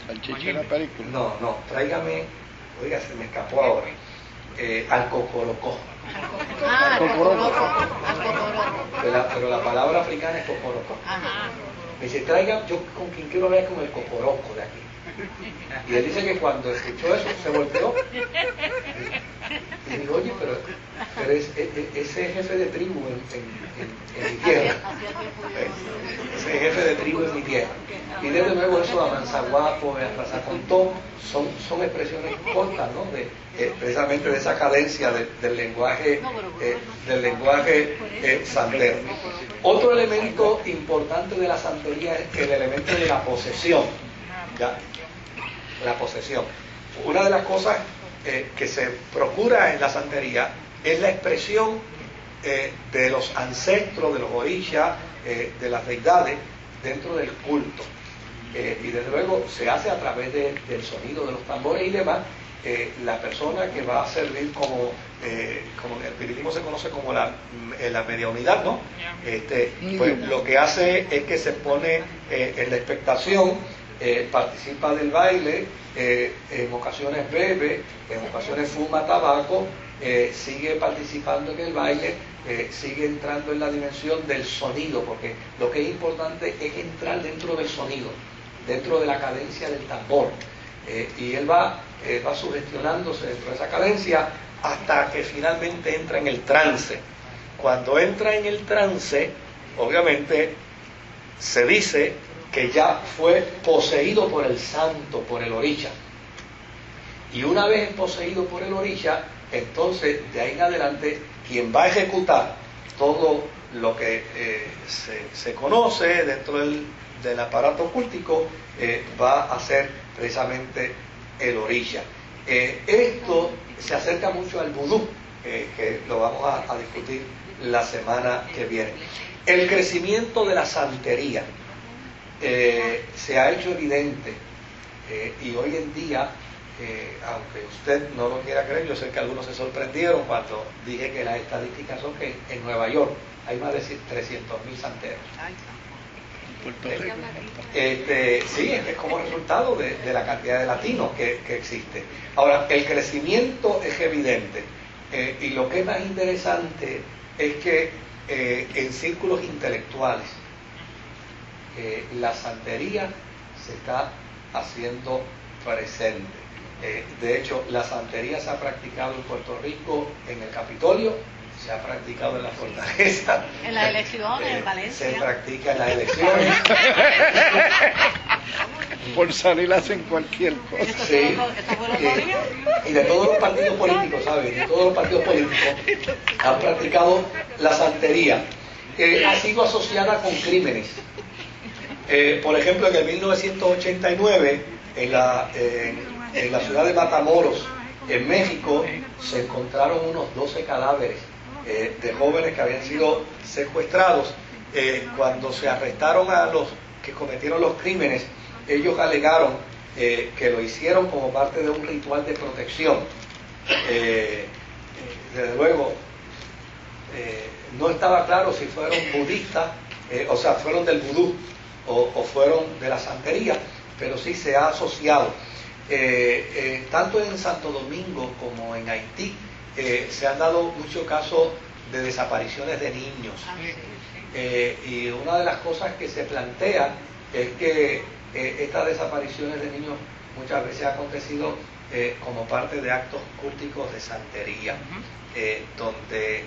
Salchicha en la película. No, tráigame, oiga, se me escapó ahora, al cocorocó. Al cocorocó. Pero la palabra africana es cocorocó. Me dice, traiga, yo con quien quiero hablar con el cocoroco de aquí. Y él dice que cuando escuchó eso se volteó. Y dijo, oye, pero ese jefe de tribu en mi tierra. Ese jefe de tribu en mi tierra. Y desde luego eso, amanzaguapo, arrasacontón, son expresiones cortas, ¿no? Precisamente de esa cadencia del lenguaje santero. Otro elemento importante de la santería es el elemento de la posesión. ¿Ya? La posesión. Una de las cosas que se procura en la santería es la expresión de los ancestros, de los orishas, de las deidades dentro del culto. Y desde luego se hace a través del sonido de los tambores y demás. La persona que va a servir como en el espiritismo se conoce como la mediunidad, ¿no? Pues lo que hace es que se pone en la expectación, participa del baile, en ocasiones bebe, en ocasiones fuma tabaco, sigue participando en el baile, sigue entrando en la dimensión del sonido, porque lo que es importante es entrar dentro del sonido, dentro de la cadencia del tambor, y él va sugestionándose dentro de esa cadencia hasta que finalmente entra en el trance. Cuando entra en el trance, obviamente se dice que ya fue poseído por el santo, por el orisha. Y una vez poseído por el orisha, entonces de ahí en adelante quien va a ejecutar todo lo que se conoce dentro del aparato ocúltico va a ser precisamente el orisha. Esto se acerca mucho al vudú, que lo vamos a discutir la semana que viene. El crecimiento de la santería se ha hecho evidente, y hoy en día, aunque usted no lo quiera creer, yo sé que algunos se sorprendieron cuando dije que las estadísticas son que en Nueva York hay más de 300.000 santeros. Sí, es como resultado de la cantidad de latinos que existe. Ahora, el crecimiento es evidente, y lo que es más interesante es que en círculos intelectuales la santería se está haciendo presente. De hecho, la santería se ha practicado en Puerto Rico, en el Capitolio, se ha practicado en la Fortaleza, en las elecciones, en Valencia. Se practica en las elecciones. Por salir hacen cualquier cosa. Sí. Y de todos los partidos políticos, ¿sabes? De todos los partidos políticos han practicado la santería. Ha sido asociada con crímenes. Por ejemplo, en el 1989, en la ciudad de Matamoros, en México, se encontraron unos 12 cadáveres de jóvenes que habían sido secuestrados. Cuando se arrestaron a los que cometieron los crímenes, ellos alegaron que lo hicieron como parte de un ritual de protección. Desde luego, no estaba claro si fueron budistas, o sea, fueron del vudú o fueron de la santería, pero sí se ha asociado. Tanto en Santo Domingo como en Haití se han dado muchos casos de desapariciones de niños. Y una de las cosas que se plantea es que estas desapariciones de niños muchas veces han acontecido como parte de actos culticos de santería, donde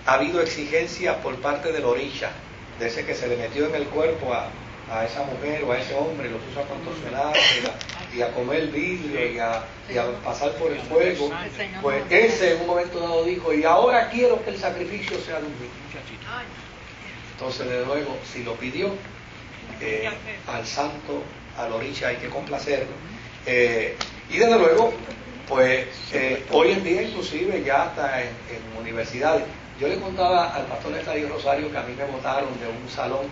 ha habido exigencia por parte del orisha, de ese que se le metió en el cuerpo a esa mujer o a ese hombre, lo puso a contorsionar y a comer vidrio y a pasar por el fuego. Pues ese en un momento dado dijo, y ahora quiero que el sacrificio sea de un niño. Entonces, desde luego, si lo pidió, al santo, al orisha hay que complacerlo. Y desde luego, pues hoy en día inclusive ya hasta en universidades. Yo le contaba al pastor Estadio Rosario que a mí me botaron de un salón,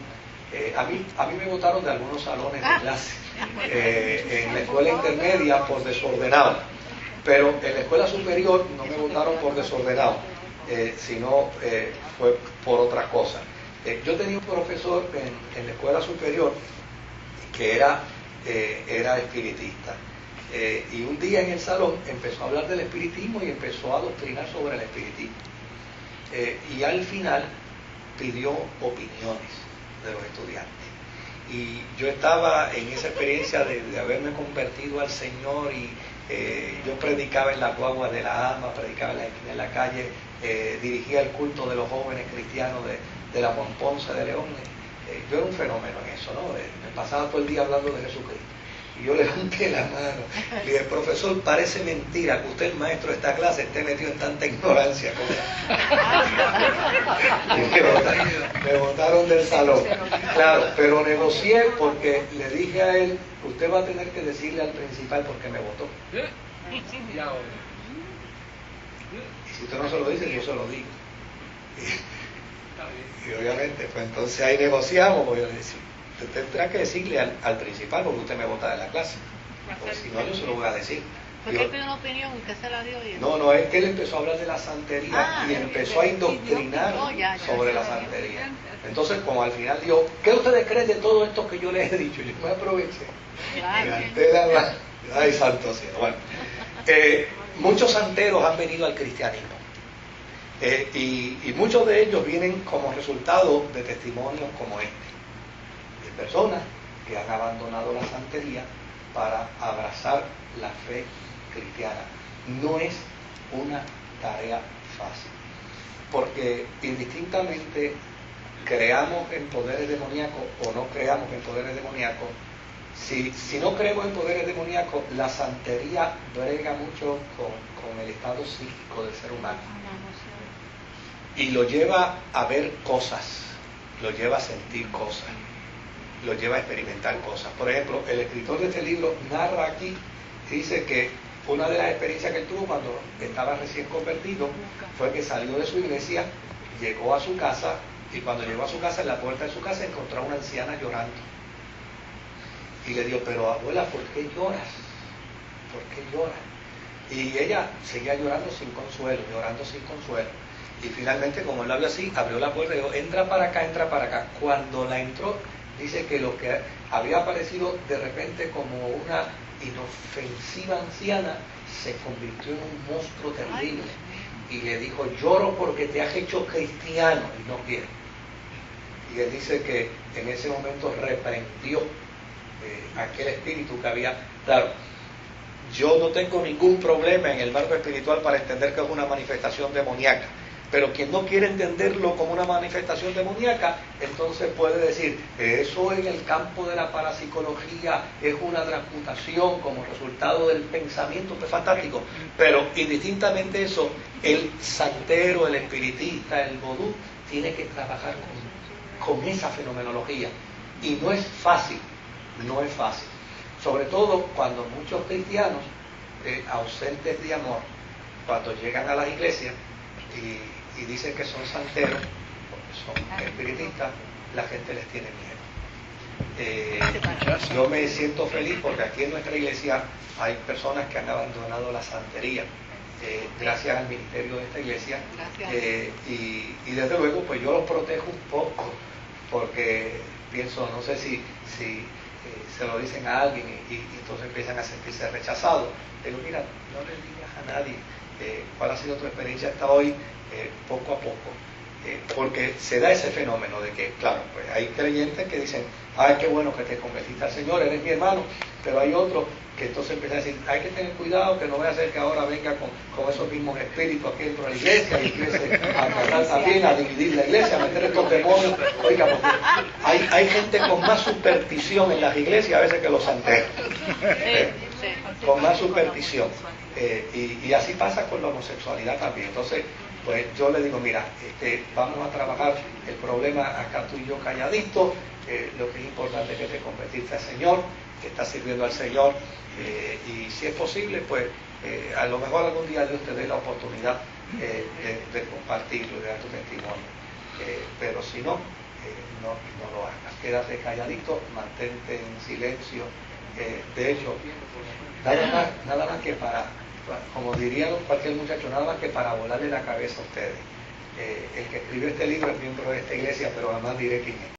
a mí me botaron de algunos salones de clase en la escuela intermedia por desordenado, pero en la escuela superior no me botaron por desordenado, sino fue por otra cosa. Yo tenía un profesor en la escuela superior que era era espiritista. Y un día en el salón empezó a hablar del espiritismo y empezó a adoctrinar sobre el espiritismo. Y al final pidió opiniones de los estudiantes. Y yo estaba en esa experiencia de haberme convertido al Señor y yo predicaba en la guagua de la alma, predicaba en la calle, dirigía el culto de los jóvenes cristianos de la Ponce de León. Yo era un fenómeno en eso, ¿no? Me pasaba todo el día hablando de Jesucristo. Y yo levanté la mano y dije, profesor, parece mentira que usted, el maestro de esta clase, esté metido en tanta ignorancia. Y me botaron del salón. Claro, pero negocié porque le dije a él, usted va a tener que decirle al principal porque me votó. Y si usted no se lo dice, yo se lo digo. Y obviamente, pues entonces ahí negociamos, voy a decir. Usted tendrá que decirle al principal porque usted me vota de la clase. Porque si no, yo se lo voy a decir. ¿Por qué pidió una opinión? ¿Usted se la dio? No, es que él empezó a hablar de la santería y empezó a indoctrinar sobre la santería. Entonces, como al final dijo, ¿qué ustedes creen de todo esto que yo les he dicho? Yo me aproveché. Ay, santo cielo. Bueno, muchos santeros han venido al cristianismo. Y muchos de ellos vienen como resultado de testimonios como este. Personas que han abandonado la santería para abrazar la fe cristiana. No es una tarea fácil, porque indistintamente creamos en poderes demoníacos o no creamos en poderes demoníacos, si no creemos en poderes demoníacos, la santería brega mucho con el estado psíquico del ser humano y lo lleva a ver cosas, lo lleva a sentir cosas, lo lleva a experimentar cosas. Por ejemplo, el escritor de este libro narra aquí, dice que una de las experiencias que él tuvo cuando estaba recién convertido fue que salió de su iglesia, llegó a su casa y cuando llegó a su casa, en la puerta de su casa encontró a una anciana llorando. Y le dijo, pero abuela, ¿por qué lloras? ¿Por qué lloras? Y ella seguía llorando sin consuelo, llorando sin consuelo. Y finalmente, como él la vio así, abrió la puerta y dijo, entra para acá, entra para acá. Cuando la entró, dice que lo que había aparecido de repente como una inofensiva anciana se convirtió en un monstruo terrible y le dijo, lloro porque te has hecho cristiano y no quieres. Y él dice que en ese momento reprendió aquel espíritu que había. Claro, yo no tengo ningún problema en el marco espiritual para entender que es una manifestación demoníaca. Pero quien no quiere entenderlo como una manifestación demoníaca, entonces puede decir, eso en el campo de la parapsicología es una transmutación como resultado del pensamiento, pues fantástico. Pero indistintamente eso, el santero, el espiritista, el vodú, tiene que trabajar con esa fenomenología. Y no es fácil, no es fácil. Sobre todo cuando muchos cristianos, ausentes de amor, cuando llegan a las iglesias, y dicen que son santeros, porque son espiritistas, la gente les tiene miedo. Yo me siento feliz porque aquí en nuestra iglesia hay personas que han abandonado la santería, gracias al ministerio de esta iglesia, y desde luego pues yo los protejo un poco, porque pienso, no sé si se lo dicen a alguien y entonces empiezan a sentirse rechazados. Digo, mira, no le digas a nadie cuál ha sido tu experiencia hasta hoy, poco a poco, porque se da ese fenómeno de que, claro, pues hay creyentes que dicen, ay, qué bueno que te convertiste al Señor, eres mi hermano, pero hay otros que entonces empiezan a decir, hay que tener cuidado que no vaya a ser que ahora venga con esos mismos espíritus aquí dentro de la iglesia y empiece a agarrar también, a dividir la iglesia, a meter estos demonios. Oiga, porque hay gente con más superstición en las iglesias a veces que los santeros, con más superstición. Y así pasa con la homosexualidad también. Entonces, pues yo le digo, mira, vamos a trabajar el problema acá tú y yo calladitos, lo que es importante es que te convertiste al Señor, que estás sirviendo al Señor, y si es posible, pues a lo mejor algún día Dios te dé la oportunidad de compartirlo, de dar tu testimonio, pero si no, no lo hagas, quédate calladito, mantente en silencio. De hecho, nada más que como diría cualquier muchacho, nada más que para volarle la cabeza a ustedes. El que escribió este libro es miembro de esta iglesia, pero además diré quién es.